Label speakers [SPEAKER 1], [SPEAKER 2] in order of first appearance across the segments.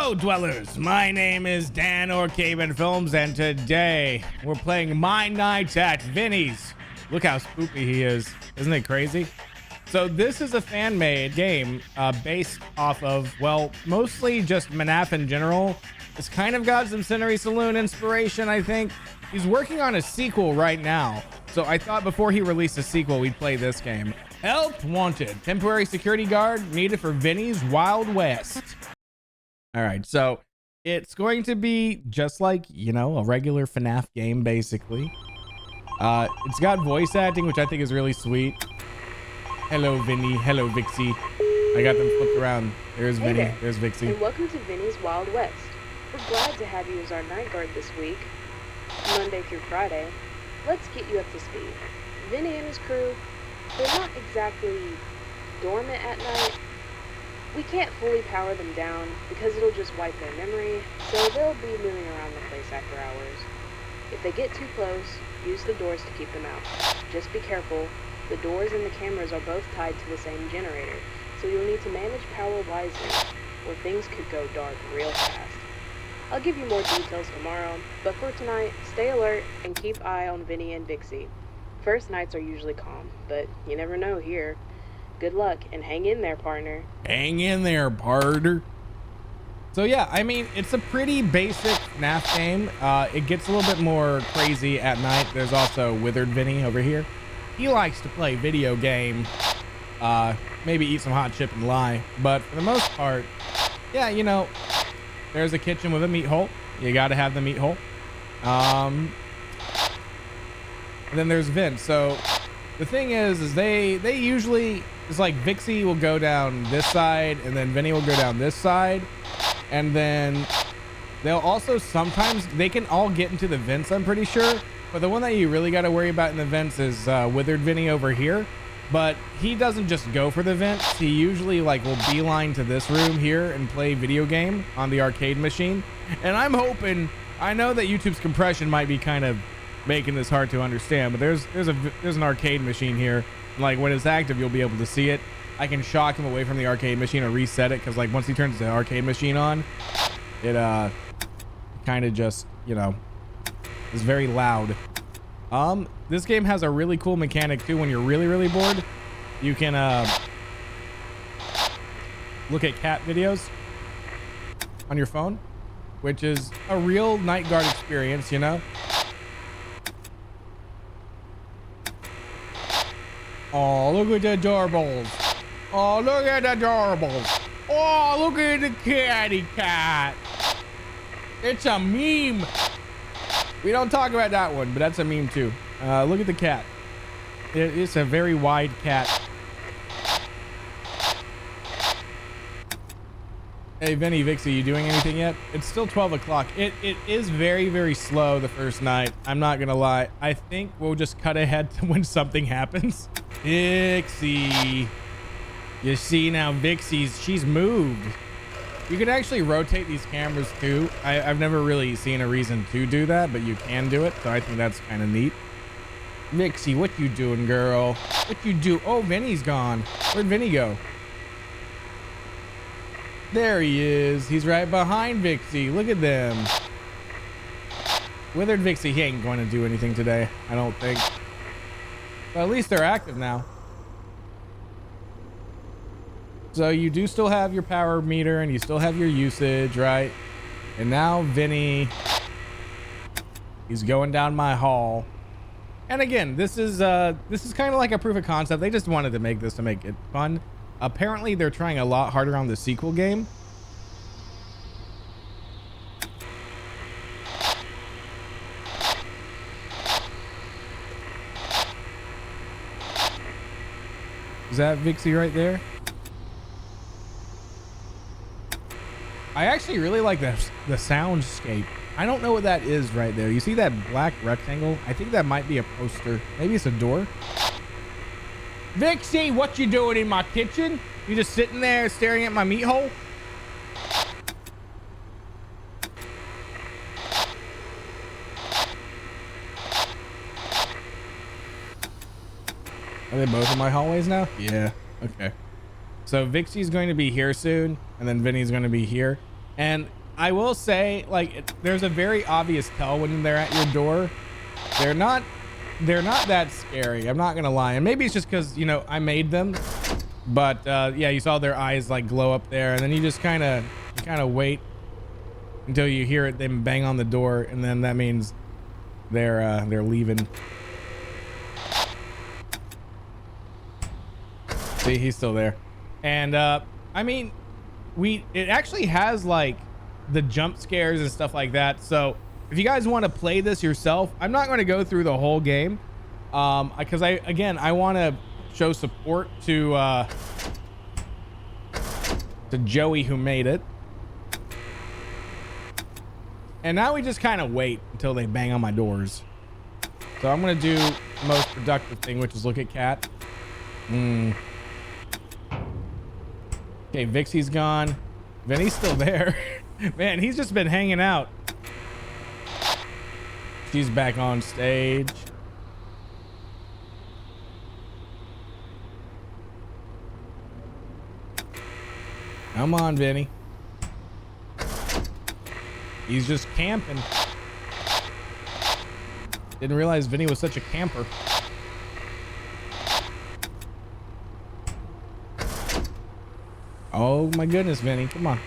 [SPEAKER 1] Hello, dwellers. My name is Dan or Caven Films, and today we're playing My Nights at Vinnie's. Look how spoopy he is. Isn't it crazy? So this is a fan-made game based off of, well, mostly just MNAF in general. It's kind of got some Century Saloon inspiration, I think. He's working on a sequel right now. So I thought before he released a sequel, we'd play this game. Help wanted. Temporary security guard needed for Vinnie's Wild West. All right, so it's going to be just like, you know, a regular FNAF game, basically. It's got voice acting, which I think is really sweet. Hello, Vinnie. Hello, Vixie. I got them flipped around. There's Vinnie.
[SPEAKER 2] There.
[SPEAKER 1] There's Vixie.
[SPEAKER 2] And welcome to Vinnie's Wild West. We're glad to have you as our night guard this week, Monday through Friday. Let's get you up to speed. Vinnie and his crew, they're not exactly dormant at night. We can't fully power them down because it'll just wipe their memory, so they'll be moving around the place after hours. If they get too close, use the doors to keep them out. Just be careful. The doors and the cameras are both tied to the same generator, so you'll need to manage power wisely, or things could go dark real fast. I'll give you more details tomorrow, but for tonight, stay alert and keep eye on Vinnie and Vixie. First nights are usually calm, but you never know here. Good luck, and hang in there, partner.
[SPEAKER 1] Hang in there, partner. So yeah, I mean, it's a pretty basic FNAF game. It gets a little bit more crazy at night. There's also Withered Vinnie over here. He likes to play video game, maybe eat some hot chip and lie. But for the most part, yeah, you know, there's a kitchen with a meat hole. You got to have the meat hole. And then there's Vince. So the thing is they usually, it's like Vixie will go down this side and then Vinnie will go down this side. And then they'll also sometimes, they can all get into the vents, I'm pretty sure. But the one that you really got to worry about in the vents is Withered Vinnie over here. But he doesn't just go for the vents. He usually like will beeline to this room here and play video game on the arcade machine. And I'm hoping, I know that YouTube's compression might be kind of making this hard to understand, but there's an arcade machine here. Like when it's active, you'll be able to see it. I can shock him away from the arcade machine or reset it, because like once he turns the arcade machine on, it kind of just, you know, is very loud. This game has a really cool mechanic too. When you're really bored, you can look at cat videos on your phone, which is a real night guard experience, you know. Oh, look at the doorbells. Oh, look at the doorbells. Oh, look at the catty cat. It's a meme. We don't talk about that one, but that's a meme too. Look at the cat. It's a very wide cat. Hey, Vinnie, Vixie, you doing anything yet? It's still 12 o'clock. It is very slow the first night. I'm not gonna lie. I think we'll just cut ahead to when something happens. Vixie. You see now, she's moved. You can actually rotate these cameras too. I've never really seen a reason to do that, but you can do it, so I think that's kind of neat. Vixie, what you doing, girl? What you do? Oh, Vinnie's gone. Where'd Vinnie go? There he is. He's right behind Vixie. Look at them. Withered Vixie, he ain't going to do anything today, I don't think. But at least they're active now. So you do still have your power meter and you still have your usage, right? And now Vinnie, he's going down my hall. And again, this is kind of like a proof of concept. They just wanted to make this to make it fun. Apparently they're trying a lot harder on the sequel game. Is that Vixie right there? I actually really like the soundscape. I don't know what that is right there. You see that black rectangle? I think that might be a poster. Maybe it's a door. Vixie, what you doing in my kitchen? You just sitting there staring at my meat hole? Are they both in my hallways now? Yeah. Okay. So Vixie's going to be here soon, and then Vinnie's going to be here. And I will say, like, there's a very obvious tell when they're at your door. They're not that scary. I'm not gonna lie. And maybe it's just because, you know, I made them. But yeah, you saw their eyes like glow up there, and then you just kind of wait until you hear them bang on the door, and then that means they're leaving. See, he's still there. And I mean, it actually has like the jump scares and stuff like that. So if you guys want to play this yourself, I'm not going to go through the whole game because I want to show support to Joey, who made it. And now we just kind of wait until they bang on my doors. So I'm gonna do the most productive thing, which is look at Cat. Okay, Vixie's gone. Vinny's still there. Man, he's just been hanging out. She's back on stage. Come on, Vinny. He's just camping. Didn't realize Vinny was such a camper. Oh my goodness, Vinny, come on.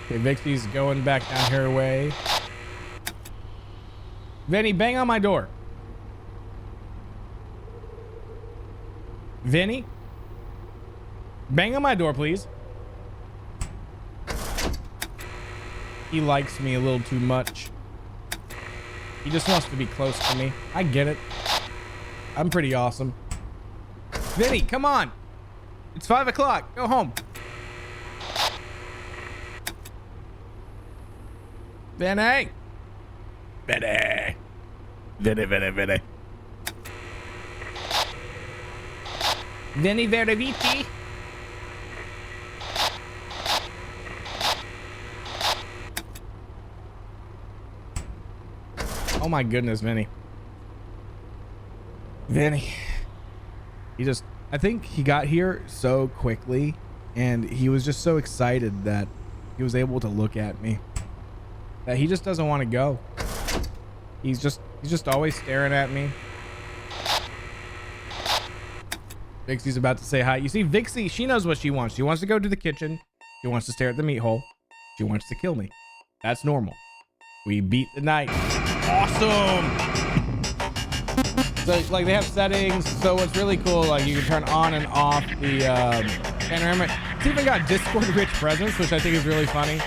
[SPEAKER 1] Okay, Vixie's going back down her way. Vinny, bang on my door. Vinny, bang on my door, please. He likes me a little too much. He just wants to be close to me. I get it. I'm pretty awesome. Vinny, come on. It's 5 o'clock. Go home. Vinny. Vinny. Vinny, Vinny, Vinny. Vinny, Vinny, Vinny. Oh my goodness, Vinny. Vinny. I think he got here so quickly, and he was just so excited that he was able to look at me that he just doesn't want to go. He's just always staring at me. Vixie's about to say hi. You see, Vixie, she knows what she wants. She wants to go to the kitchen. She wants to stare at the meat hole. She wants to kill me. That's normal. We beat the night. Awesome. So like they have settings. So what's really cool, like you can turn on and off the panorama. It's even got Discord rich presence, which I think is really funny.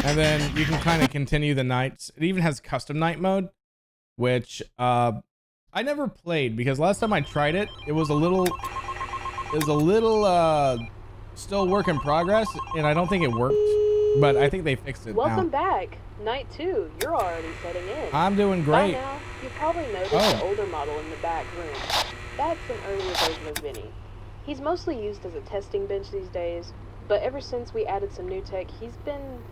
[SPEAKER 1] And then you can kind of continue the nights. It even has custom night mode, which I never played because last time I tried it, it was a little still work in progress, and I don't think it worked. But I think they fixed it now.
[SPEAKER 2] Welcome back. Night 2. You're already setting in.
[SPEAKER 1] I'm doing great.
[SPEAKER 2] By now, you probably noticed the older model in the back room. That's an earlier version of Vinnie. He's mostly used as a testing bench these days, but ever since we added some new tech, he's been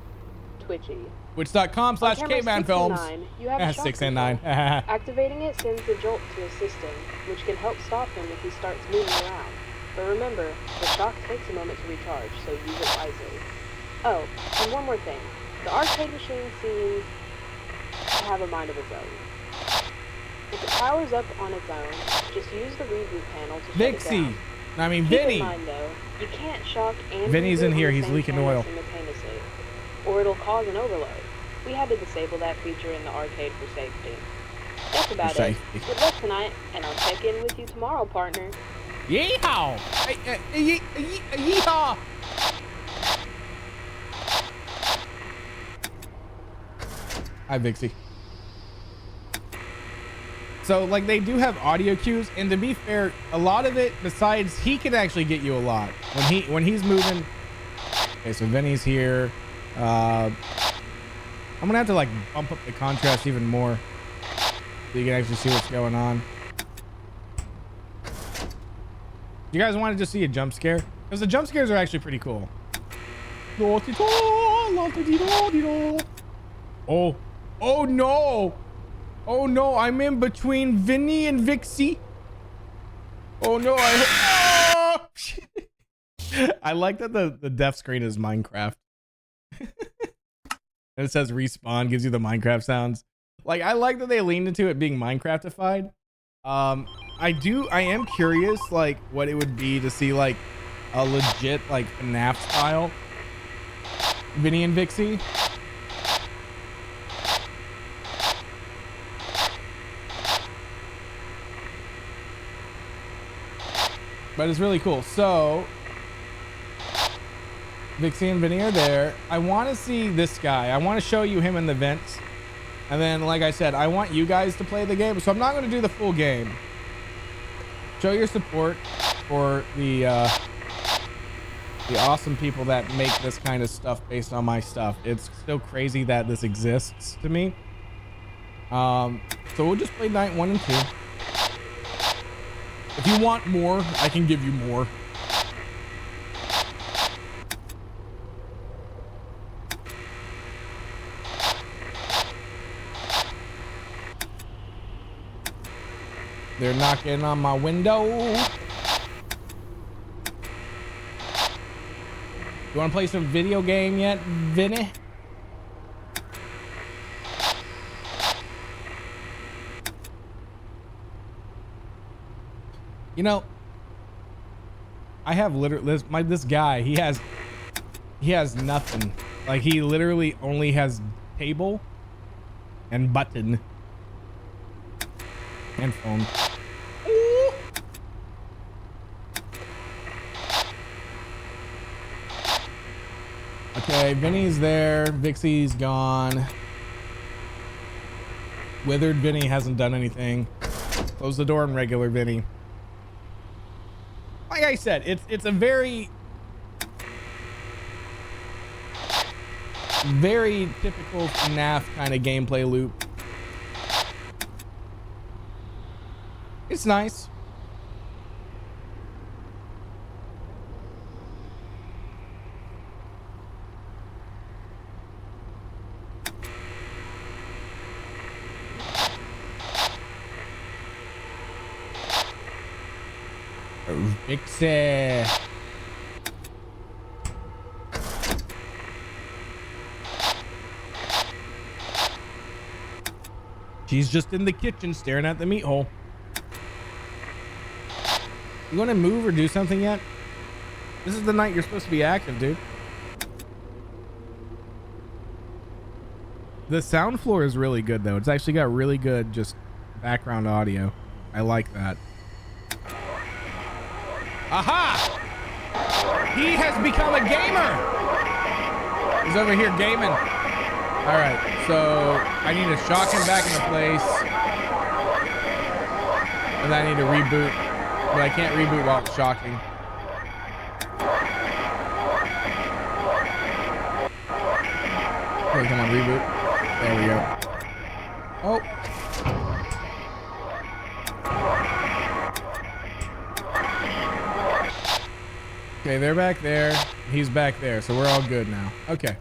[SPEAKER 2] twitchy.
[SPEAKER 1] Twitch.com/cavemanfilms.
[SPEAKER 2] You have a shock
[SPEAKER 1] 6 and 9.
[SPEAKER 2] Activating it sends the jolt to assist him, which can help stop him if he starts moving around. But remember, the shock takes a moment to recharge, so use it wisely. Oh, and one more thing. The arcade machine seems to have a mind of its own. If it powers up on its own, just use the reboot panel to shut it down.
[SPEAKER 1] I mean,
[SPEAKER 2] Keep
[SPEAKER 1] Vinny.
[SPEAKER 2] in mind, though, you can't shock and
[SPEAKER 1] Vinny's in
[SPEAKER 2] reboot
[SPEAKER 1] here.
[SPEAKER 2] on the
[SPEAKER 1] He's
[SPEAKER 2] same
[SPEAKER 1] leaking
[SPEAKER 2] camera
[SPEAKER 1] oil.
[SPEAKER 2] simultaneously, or it'll cause an overload. We had to disable that feature in the arcade for safety. That's about it. Good luck tonight, and I'll check in with you tomorrow, partner.
[SPEAKER 1] Yeehaw! Yeehaw! Hi, Vixie. So, like, they do have audio cues, and to be fair, a lot of it, besides, he can actually get you a lot when he's moving. Okay, so Vinny's here. I'm gonna have to like bump up the contrast even more so you can actually see what's going on. You guys want to just see a jump scare? Because the jump scares are actually pretty cool. Oh no! Oh no! I'm in between Vinny and Vixie. Oh no! I like that the deaf screen is Minecraft. And it says respawn, gives you the Minecraft sounds. Like, I like that they leaned into it being Minecraftified. I am curious, like, what it would be to see, like, a legit, like, FNAF style Vinnie and Vixie. But it's really cool. So, Vixie and Vinnie are there. I want to see this guy. I want to show you him in the vents. And then, like I said, I want you guys to play the game. So I'm not going to do the full game. Show your support for the awesome people that make this kind of stuff based on my stuff. It's still crazy that this exists to me. So we'll just play night 1 and 2. If you want more, I can give you more. They're knocking on my window. You want to play some video game yet, Vinny? You know, I have literally this guy. He has nothing. Like, he literally only has table and button and phone. Ooh. Okay, Vinny's there. Vixie's gone. Withered Vinny hasn't done anything. Close the door on regular Vinny. Like I said, it's a very typical FNAF kind of gameplay loop. It's nice. Vixie. She's just in the kitchen staring at the meat hole. You want to move or do something yet? This is the night you're supposed to be active, dude. The sound floor is really good, though. It's actually got really good just background audio. I like that. Aha! He has become a gamer! He's over here gaming. All right, so I need to shock him back into place. And then I need to reboot. But I can't reboot while it's shocking. Okay, come on, reboot. There we go. Oh. Okay, they're back there. He's back there, so we're all good now. Okay.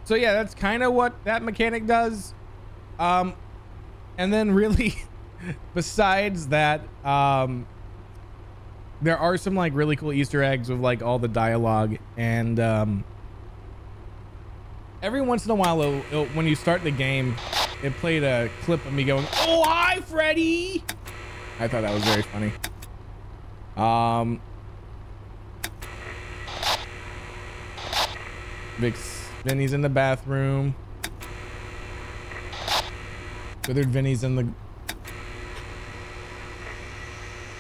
[SPEAKER 1] So yeah, that's kind of what that mechanic does. And then really, besides that, there are some like really cool Easter eggs with like all the dialogue, and every once in a while, when you start the game, it played a clip of me going, "Oh, hi, Freddy!" I thought that was very funny. Vinny's in the bathroom. Withered Vinny's in the,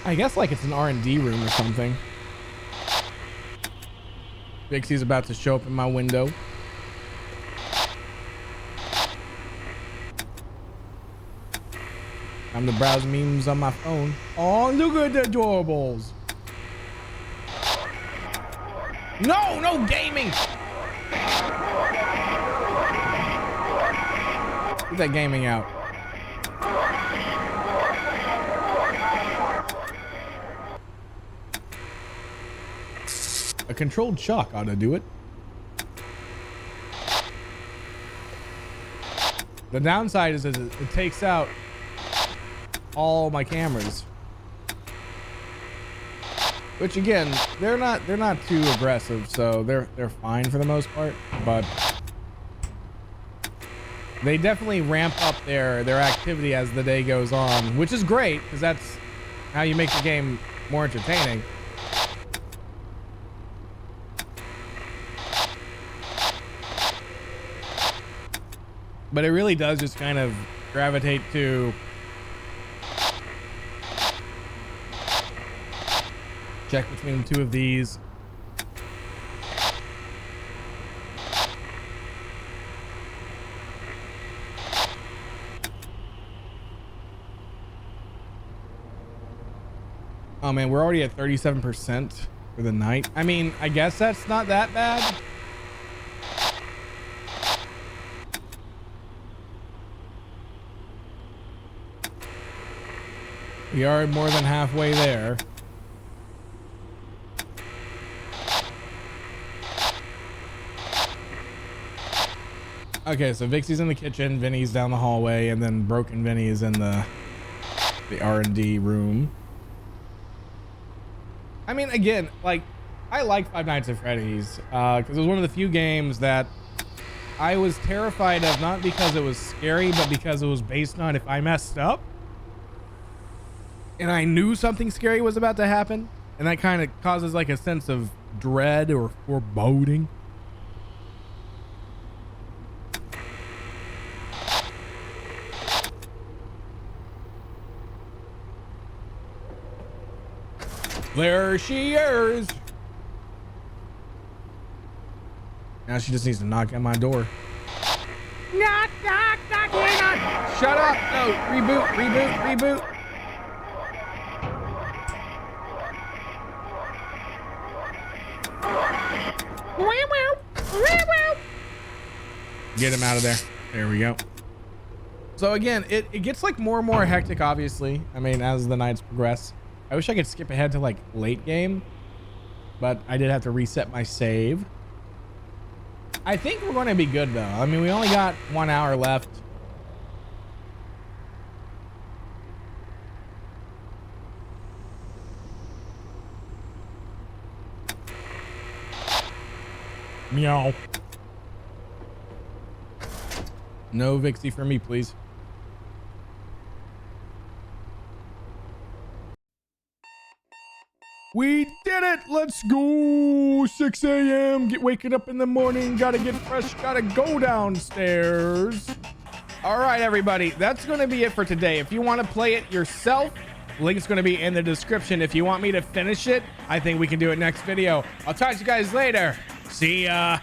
[SPEAKER 1] I guess like it's an R&D room or something. Vixie's about to show up in my window. I'm to browse memes on my phone. Oh, look at the adorables. No gaming. Get that gaming out. A controlled shock ought to do it. The downside is it takes out all my cameras. which again, they're not too aggressive, so they're fine for the most part, but they definitely ramp up their activity as the day goes on, which is great because that's how you make the game more entertaining. But it really does just kind of gravitate to check between the two of these. Oh man, we're already at 37% for the night. I mean, I guess that's not that bad. We are more than halfway there. Okay, so Vixie's in the kitchen, Vinny's down the hallway, and then Broken Vinny is in the R&D room. I mean, again, like, I like Five Nights at Freddy's because it was one of the few games that I was terrified of, not because it was scary, but because it was based on if I messed up and I knew something scary was about to happen, and that kind of causes like a sense of dread or foreboding. There she is. Now she just needs to knock at my door. Knock, knock, knock, knock. Shut up. No, reboot, reboot, reboot. Get him out of there. There we go. So again, it gets like more and more hectic, obviously. I mean, as the nights progress. I wish I could skip ahead to like late game, but I did have to reset my save. I think we're going to be good though. I mean, we only got 1 hour left. Meow. No Vixie for me, please. We did it! Let's go! 6 a.m. Get waking up in the morning. Gotta get fresh. Gotta go downstairs. All right, everybody. That's going to be it for today. If you want to play it yourself, link's going to be in the description. If you want me to finish it, I think we can do it next video. I'll talk to you guys later. See ya.